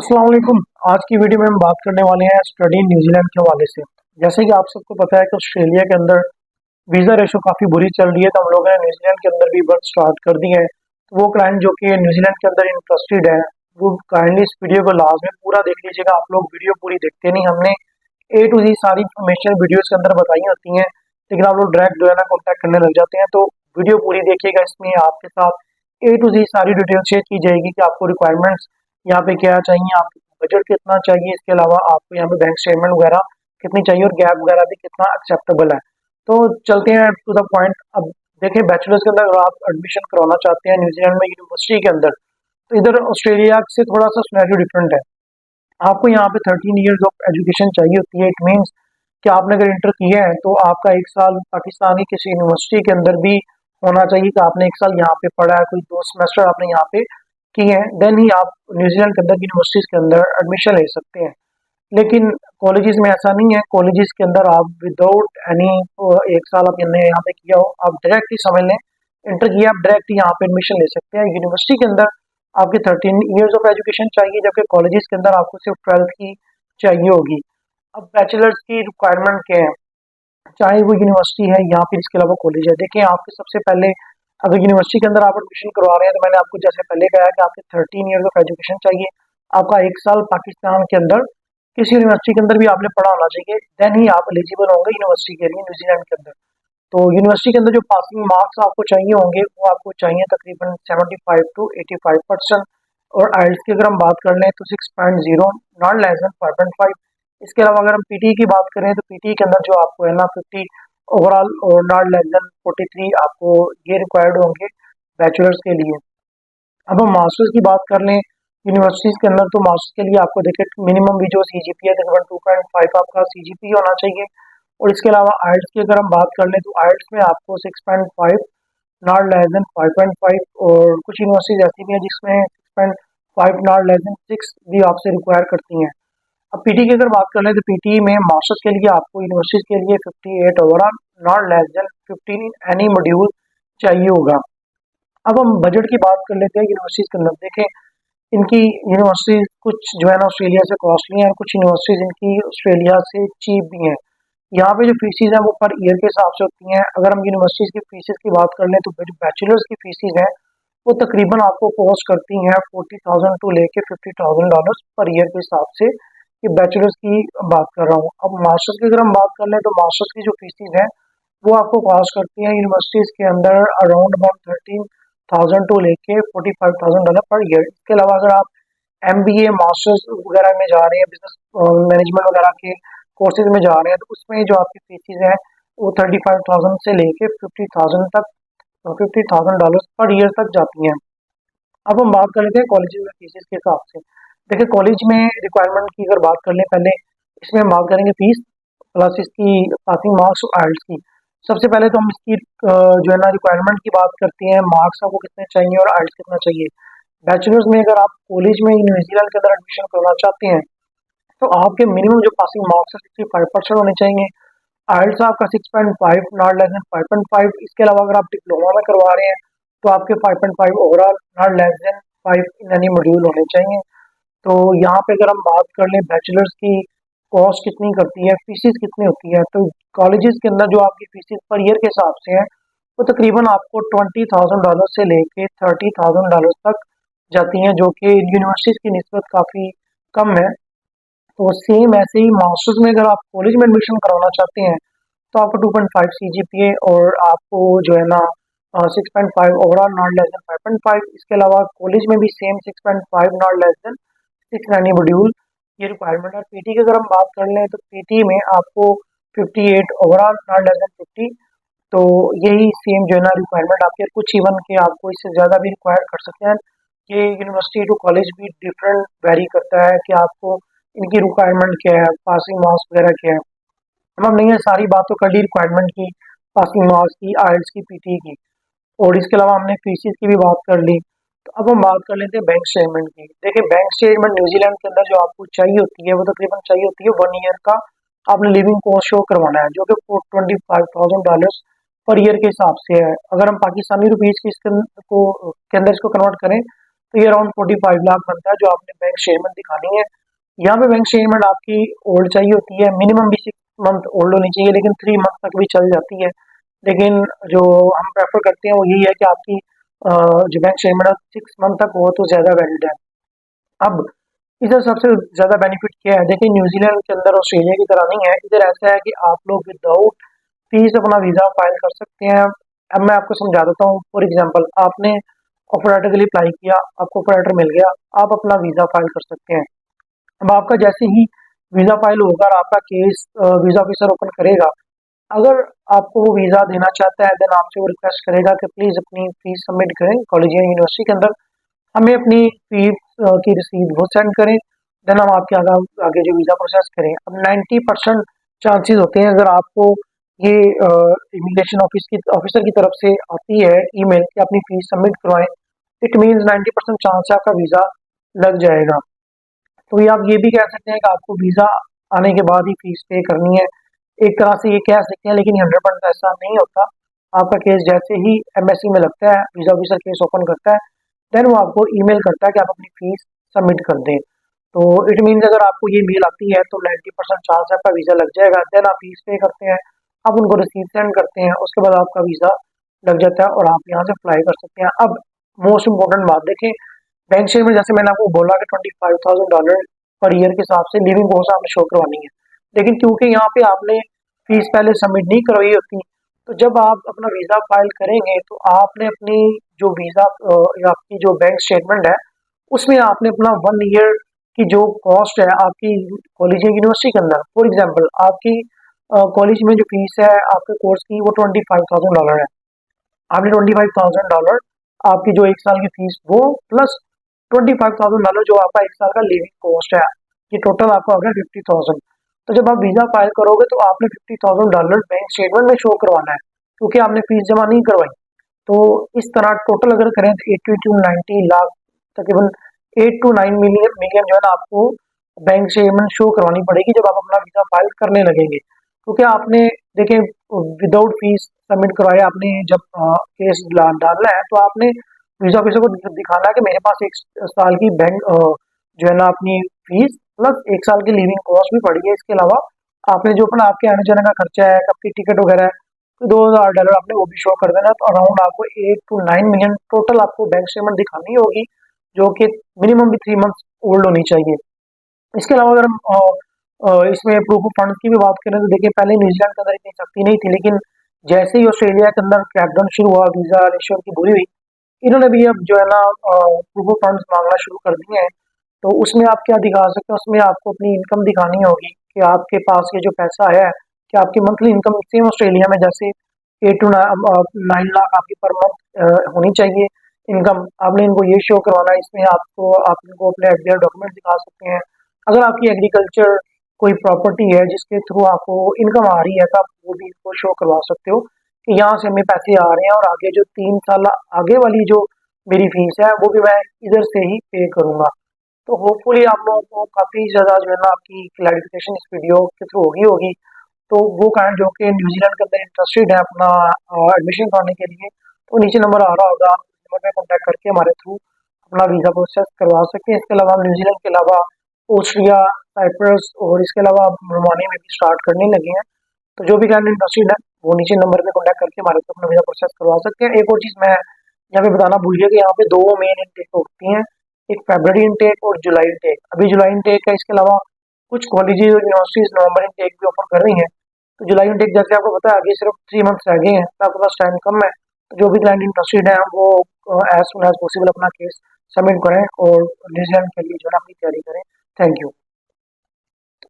अस्सलाम वालेकुम। आज की वीडियो में हम बात करने वाले हैं स्टडी इन न्यूजीलैंड के हवाले से। जैसे कि आप सबको पता है कि ऑस्ट्रेलिया के अंदर वीज़ा रेशो काफ़ी बुरी चल रही है, तो हम लोगों ने न्यूजीलैंड के अंदर भी वर्क स्टार्ट कर दी है। तो वो क्लाइंट जो कि न्यूजीलैंड के अंदर इंटरेस्टेड है, वो काइंडली इस वीडियो को लाजमी पूरा देख लीजिएगा। आप लोग वीडियो पूरी देखते नहीं, हमने ए टू जी सारी इन्फॉर्मेशन वीडियोज़ के अंदर बताई होती हैं, लेकिन आप लोग डायरेक्ट जो है ना कॉन्टैक्ट करने लग जाते हैं। तो वीडियो पूरी देखिएगा, इसमें आपके साथ ए टू जी सारी डिटेल शेयर की जाएगी कि आपको रिक्वायरमेंट्स यहाँ पे क्या चाहिए, आपको बजट कितना चाहिए, इसके अलावा आपको यहाँ पे बैंक स्टेटमेंट वगैरह कितनी चाहिए और गैप वगैरह भी कितना एक्सेप्टेबल है। तो चलते हैं टू द पॉइंट। अब देखिए, बैचलर्स के अंदर अगर आप एडमिशन करवाना चाहते हैं न्यूजीलैंड में यूनिवर्सिटी के अंदर, तो इधर ऑस्ट्रेलिया से थोड़ा सा सिनेरियो डिफरेंट है। आपको यहाँ पे 13 ईयर्स ऑफ एजुकेशन चाहिए होती है। इट मीन्स कि आपने अगर इंटर किया है तो आपका एक साल पाकिस्तान की किसी यूनिवर्सिटी के अंदर भी होना चाहिए कि आपने एक साल यहाँ पे पढ़ा है, कोई 2 सेमेस्टर आपने यहाँ पे किए हैं, देन ही आप न्यूजीलैंड के अंदर यूनिवर्सिटीज के अंदर एडमिशन ले सकते हैं। लेकिन कॉलेजेस में ऐसा नहीं है। कॉलेजेस के अंदर आप विदाउट एनी एक साल आपने यहाँ पे किया हो, आप डायरेक्ट ही समझ लें इंटर किया, आप डायरेक्ट यहाँ पे एडमिशन ले सकते हैं। यूनिवर्सिटी के अंदर आपके 13 ईयर्स ऑफ एजुकेशन चाहिए, जबकि कॉलेजेस के अंदर आपको सिर्फ 12th की चाहिए होगी। अब बैचलर्स की रिक्वायरमेंट क्या है, चाहे वो यूनिवर्सिटी है या फिर इसके अलावा कॉलेज है। देखिए, आपके सबसे पहले अगर यूनिवर्सिटी के अंदर आप एडमिशन करवा रहे हैं, तो मैंने आपको जैसे पहले कहा कि आपके 13 ईयर्स ऑफ एजुकेशन चाहिए, आपका एक साल पाकिस्तान के अंदर किसी यूनिवर्सिटी के अंदर भी आपने पढ़ा होना चाहिए, देन ही आप एलिजिबल होंगे यूनिवर्सिटी के लिए न्यूजीलैंड के अंदर। तो यूनिवर्सिटी के अंदर जो पासिंग मार्क्स आपको चाहिए होंगे, वो आपको चाहिए तकरीबन 75 to 85%। और आइल्स की अगर हम बात कर लें तो 6.0, नॉट लेस देन 5.5। इसके अलावा अगर हम पीटी की बात करें तो पीटी के अंदर जो आपको है ना 50 ओवरऑल और नॉट लेस देन 43 आपको ये रिक्वायर्ड होंगे बैचलर्स के लिए। अब हम मास्टर्स की बात कर लें यूनिवर्सिटीज़ के अंदर, तो मास्टर्स के लिए आपको देखिए मिनिमम भी जो सीजीपी है तकरीबन 2.5 आपका सीजीपी होना चाहिए। और इसके अलावा आइल्स की अगर हम बात कर लें तो आइल्स में आपको 6.5, नॉट लेस देन 5.5। और कुछ यूनिवर्सिटीज ऐसी भी हैं जिसमें 6.5 नॉट लेस देन 6 भी आपसे रिक्वायर करती हैं। अब पीटी की अगर बात कर लें तो पीटी में मास्टर्स के लिए आपको यूनिवर्सिटीज के लिए 58 overall, not less than 15 any module चाहिए होगा। अब हम बजट की बात कर लेते हैं यूनिवर्सिटीज के अंदर। देखें, इनकी यूनिवर्सिटीज कुछ जो है ना ऑस्ट्रेलिया से कॉस्टली हैं और कुछ यूनिवर्सिटीज इनकी ऑस्ट्रेलिया से चीप भी हैं। यहाँ पे जो फीसिस हैं वो पर ईयर के हिसाब से होती हैं। अगर हम यूनिवर्सिटीज की फीसिस की बात कर लें तो जो बैचलर्स की फीसिस हैं वो तकरीबन आपको कॉस्ट करती हैं 40,000 टू लेके $50,000 पर ईयर के हिसाब से। ये बैचलर्स की बात कर रहा हूँ। अब मास्टर्स की अगर हम बात कर लें तो मास्टर्स की जो फीसिस हैं वो आपको कॉस्ट करती हैं यूनिवर्सिटीज के अंदर अराउंड अबाउट 13,000 टू लेके $45,000 पर ईयर। इसके अलावा अगर आप एमबीए मास्टर्स वगैरह में जा रहे हैं, बिजनेस मैनेजमेंट वगैरह के कोर्सेज में जा रहे हैं, तो उसमें जो आपकी फीसिस हैं वो 35,000 से लेके 50,000 तक, $50,000 पर ईयर तक जाती हैं। अब हम बात कर लेते हैं कॉलेज में फीसिस के हिसाब से। देखिए, कॉलेज में रिक्वायरमेंट की अगर बात कर लें पहले, इसमें हम बात करेंगे फीस प्लस इसकी पासिंग मार्क्स और आइल्स की। सबसे पहले तो हम इसकी जो है ना रिक्वायरमेंट की बात करते हैं, मार्क्स आपको कितने चाहिए और आइल्स कितना चाहिए। बैचलर्स में अगर आप कॉलेज में न्यूजीलैंड के अंदर एडमिशन करना चाहते हैं तो आपके मिनिमम जो पासिंग मार्क्स है 65% होने चाहिए। आइल्स आपका 6.5, नॉट लेस देन 5.5। इसके अलावा अगर आप डिप्लोमा में करवा रहे हैं तो आपके 5.5 overall, not less than 5 in any module होने चाहिए। तो यहाँ पे अगर हम बात कर लें बैचलर्स की कॉस्ट कितनी करती है, फीसिस कितनी होती है, तो कॉलेजेस के अंदर जो आपकी फीसिस पर ईयर के हिसाब से है वो तकरीबन आपको $20,000 से लेके $30,000 तक जाती हैं, जो कि यूनिवर्सिटीज़ की निस्बत काफ़ी कम है। तो सेम ऐसे ही मास्टर्स में अगर आप कॉलेज में एडमिशन करवाना चाहते हैं तो आपको 2.5 सीजीपीए और आपको जो है ना 6.5 ओवरऑल, नॉट लेस देन 5.5। इसके अलावा कॉलेज में भी same 6.5, not less than 6 any module ये रिक्वायरमेंट है। पीटी की अगर हम बात कर लें तो पीटी में आपको 58 ओवरऑल, नॉट लेस देन 50। तो यही सेम जो है ना रिक्वायरमेंट आपके, कुछ इवन के आपको इससे ज़्यादा भी रिक्वायर कर सकते हैं। ये यूनिवर्सिटी टू कॉलेज भी डिफरेंट वेरी करता है कि आपको इनकी रिक्वायरमेंट क्या है, पासिंग मार्क्स वगैरह क्या है। अब हमने ये सारी बातों कर ली रिक्वायरमेंट की, पासिंग मार्क्स की, आइल्स की, पीटी की, और इसके अलावा हमने फीसिस की भी बात कर ली। तो अब हम बात कर लेते हैं बैंक स्टेटमेंट की। देखिए, बैंक स्टेटमेंट न्यूजीलैंड के अंदर जो आपको चाहिए होती है वो तकरीबन चाहिए होती है 1 ईयर का। आपने लिविंग कॉस्ट शो करवाना है जो कि $25,000 पर ईयर के हिसाब से है। अगर हम पाकिस्तानी रुपीज़ की इसके को के अंदर इसको कन्वर्ट करें तो ये अराउंड 45 लाख बनता है जो आपने बैंक स्टेटमेंट दिखानी है। यहाँ पे बैंक स्टेटमेंट आपकी ओल्ड चाहिए होती है, मिनिमम भी 6 मंथ ओल्ड होनी चाहिए, लेकिन 3 मंथ तक भी चल जाती है। लेकिन जो हम प्रेफर करते हैं वो यही है कि आपकी जो बैंक स्टेटमेंट है 6 मंथ तक हो तो ज़्यादा वैलिड है। अब इधर सबसे ज़्यादा बेनिफिट क्या है, देखिए न्यूजीलैंड के अंदर ऑस्ट्रेलिया की तरह नहीं है, इधर ऐसा है कि आप लोग विदाउट फीस अपना वीज़ा फाइल कर सकते हैं। अब मैं आपको समझा देता हूँ। फॉर एग्जांपल आपने ऑपरेटर के लिए अप्लाई किया, आपको ऑपरेटर मिल गया, आप अपना वीज़ा फाइल कर सकते हैं। अब आपका जैसे ही वीज़ा फाइल होगा और आपका केस वीज़ा ऑफिसर ओपन करेगा, अगर आपको वो वीज़ा देना चाहता है देन आपसे वो रिक्वेस्ट करेगा कि प्लीज़ अपनी फीस सबमिट करें कॉलेज या यूनिवर्सिटी के अंदर, हमें अपनी फीस की रसीद वो सेंड करें, देन हम आपके आगे आगे जो वीज़ा प्रोसेस करें। अब 90% चांसेस होते हैं अगर आपको ये इमिग्रेशन ऑफिसर की तरफ से आती है ईमेल कि अपनी फीस सबमिट करवाएं, इट मीन्स 90% चांस है आपका वीज़ा लग जाएगा। तो ये आप ये भी कह सकते हैं कि आपको वीज़ा आने के बाद ही फीस पे करनी है, एक तरह से ये कह सकते हैं, लेकिन 100% ऐसा नहीं होता। आपका केस जैसे ही एम्बेसी में लगता है, वीज़ा ऑफिसर केस ओपन करता है, देन वो आपको ईमेल करता है कि आप अपनी फीस सबमिट कर दें। तो इट मीन्स अगर आपको ये मेल आती है तो 90% चांस है आपका वीज़ा लग जाएगा। देन आप फीस पे करते हैं, आप उनको रिसीव सेंड करते हैं, उसके बाद आपका वीज़ा लग जाता है और आप यहाँ से अप्लाई कर सकते हैं। अब मोस्ट इम्पोर्टेंट बात देखें, बैंक स्टेटमेंट जैसे मैंने आपको बोला कि $25,000 पर ईयर के हिसाब से लिविंग कॉस्ट आपने शो करवानी है, लेकिन क्योंकि यहाँ पे आपने फीस पहले सबमिट नहीं करवाई होती, तो जब आप अपना वीज़ा फाइल करेंगे तो आपने अपनी जो वीज़ा या आपकी जो बैंक स्टेटमेंट है उसमें आपने अपना 1 ईयर की जो कॉस्ट है आपकी कॉलेज या यूनिवर्सिटी के अंदर, फॉर एग्जांपल आपकी कॉलेज में जो फीस है आपके कोर्स की वो $25,000 है। आपने $25,000 आपकी जो 1 साल की फीस वो प्लस $25,000 जो आपका 1 साल का लिविंग कॉस्ट है, ये टोटल आपका हो गया 50,000। तो जब आप वीज़ा फाइल करोगे तो आपने $50,000 बैंक स्टेटमेंट में शो करवाना है, क्योंकि आपने फीस जमा नहीं करवाई। तो इस तरह टोटल अगर करें तो 80 टू 90 लाख, तकरीबन 8 to 9 मिलियन जो है ना आपको बैंक स्टेटमेंट शो करवानी पड़ेगी जब आप अपना वीज़ा फाइल करने लगेंगे, क्योंकि आपने देखें विदाउट फीस सबमिट करवाया, आपने जब केस डालना है तो आपने वीज़ा ऑफिसर को दिखाना है कि मेरे पास 1 साल की बैंक जो है ना अपनी फीस प्लस 1 साल की लिविंग कॉस्ट भी पड़ी है। इसके अलावा आपने जो अपना आपके आने जाने का खर्चा है, आपकी टिकट वगैरह है, तो $2,000 आपने वो भी शो कर देना है। तो अराउंड आपको 8 to 9 मिलियन टोटल आपको बैंक स्टेटमेंट दिखानी होगी, जो कि मिनिमम भी 3 मंथ ओल्ड होनी चाहिए। इसके अलावा अगर हम इसमें प्रूफ ऑफ फंड्स की भी बात करें तो देखिए पहले न्यूजीलैंड के अंदर इतनी सख्ती नहीं थी, लेकिन जैसे ही ऑस्ट्रेलिया के अंदर क्रैकडाउन शुरू हुआ, वीज़ा रेशियो की बुरी हुई, इन्होंने भी अब जो है ना प्रूफ ऑफ फंड्स मांगना शुरू कर दिए हैं। तो उसमें आप क्या दिखा सकते हैं, उसमें आपको अपनी इनकम दिखानी होगी कि आपके पास ये जो पैसा है कि आपकी मंथली इनकम सेम ऑस्ट्रेलिया में जैसे 8 to 9 लाख आपकी पर मंथ होनी चाहिए इनकम, आपने इनको ये शो करवाना है। इसमें आप इनको अपने एफडीआर डॉक्यूमेंट दिखा सकते हैं। अगर आपकी एग्रीकल्चर कोई प्रॉपर्टी है जिसके थ्रू आपको इनकम आ रही है तो आप वो भी इसको शो करवा सकते हो कि यहाँ से हमें पैसे आ रहे हैं और आगे जो 3 साल आगे वाली जो मेरी फीस है वो भी मैं इधर से ही पे करूँगा। तो होपफुली आप लोगों को काफ़ी ज़्यादा जो है ना आपकी क्लैरिफिकेशन इस वीडियो के थ्रू होगी। तो वो कारण जो कि न्यूजीलैंड के अंदर इंटरेस्टेड है अपना एडमिशन कराने के लिए, तो नीचे नंबर आ रहा होगा, नंबर पे कॉन्टैक्ट करके हमारे थ्रू अपना वीज़ा प्रोसेस करवा सकते हैं। इसके अलावा हम न्यूजीलैंड के अलावा ऑस्ट्रिया, साइप्रस और इसके अलावा रोमानिया में भी स्टार्ट करने लगे हैं। तो जो भी कैंडिडेट इंटरेस्टेड है वो नीचे नंबर पे कॉन्टैक्ट करके हमारे से अपना वीज़ा प्रोसेस करवा सकते हैं। एक और चीज़ मैं यहाँ पे बताना भूल गया कि यहाँ पे 2 मेन इनटेक होती हैं, एक फरवरी इनटेक और जुलाई इनटेक। अभी जुलाई इनटेक है, इसके अलावा कुछ कॉलेजेस और यूनिवर्सिटीज़ नवंबर इनटेक भी ऑफर कर रही हैं। तो जुलाई इनटेक जैसे आपको पता है आगे सिर्फ 3 मंथ्स रह गए हैं, तो आपके पास टाइम कम है। तो जो भी क्लाइंट इंटरेस्टेड है वो एज सुन एज पॉसिबल अपना केस सबमिट करें और न्यूजीलैंड के लिए जो है ना अपनी तैयारी करें। Thank you.